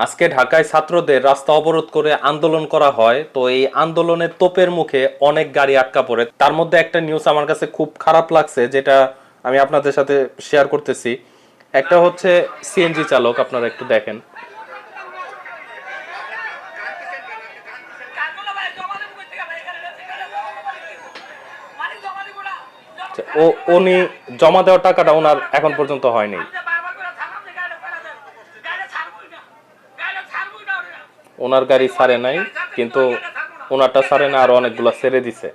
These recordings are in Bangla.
আজকে ঢাকায় ছাত্রদের রাস্তা অবরোধ করে আন্দোলন করা হয়, তো এই আন্দোলনের তোপের মুখে অনেক গাড়ি আটকা পড়ে। তার মধ্যে একটা নিউজ আমার কাছে খুব খারাপ লাগছে, যেটা আমি আপনাদের সাথে শেয়ার করতেছি। একটা হচ্ছে সিএনজি চালক, আপনারা একটু দেখেন। ও উনি জমা দেওয়ার টাকাটা ওনার এখন পর্যন্ত হয়নি। ওনার গাড়ি ছাড়ে নাই, কিন্তু ওনারটা ছাড়ে না, আর অনেকগুলা ছেড়ে দিছে।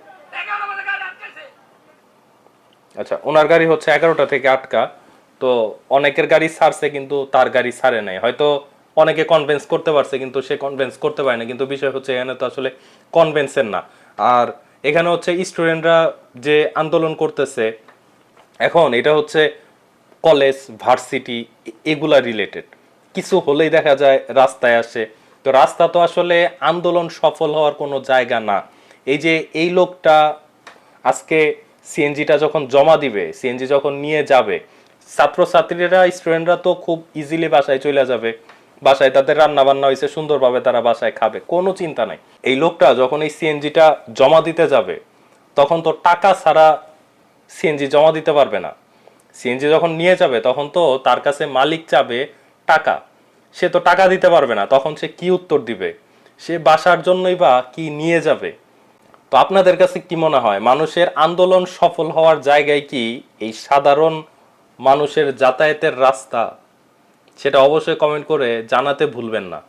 আচ্ছা, ওনার গাড়ি হচ্ছে 11টা থেকে আটকা। তো অনেকের গাড়ি ছাড়ছে, কিন্তু তার গাড়ি ছাড়ে নাই। হয়তো অনেকে কনভিন্স করতে পারছে, কিন্তু সে কনভিন্স করতে পারে না। কিন্তু বিষয় হচ্ছে এখানে তো আসলে কনভিন্সের না। আর এখানে হচ্ছে স্টুডেন্টরা যে আন্দোলন করতেছে, এখন এটা হচ্ছে কলেজ ভার্সিটি এগুলা রিলেটেড। কিছু হলেই দেখা যায় রাস্তায় আসে। তো রাস্তা তো আসলে আন্দোলন সফল হওয়ার কোনো জায়গা না। এই যে এই লোকটা আজকে সিএনজিটা যখন জমা দিবে, সিএনজি যখন নিয়ে যাবে, ছাত্রছাত্রীরা স্টুডেন্টরা তো খুব ইজিলি বাসায় চলে যাবে। বাসায় তাদের রান্না বান্না হয়েছে, সুন্দরভাবে তারা বাসায় খাবে, কোনো চিন্তা নাই। এই লোকটা যখন এই সিএনজিটা জমা দিতে যাবে, তখন তো টাকা ছাড়া সিএনজি জমা দিতে পারবে না। সিএনজি যখন নিয়ে যাবে, তখন তো তার কাছে মালিক চাবে টাকা। সে তো টাকা দিতে পারবে না, তখন সে কি উত্তর দিবে? সে বাসার জন্যই বা কি নিয়ে যাবে? তো আপনাদের কাছে কি মনে হয়, মানুষের আন্দোলন সফল হওয়ার জায়গায় কি এই সাধারণ মানুষের যাতায়াতের রাস্তা? সেটা অবশ্যই কমেন্ট করে জানাতে ভুলবেন না।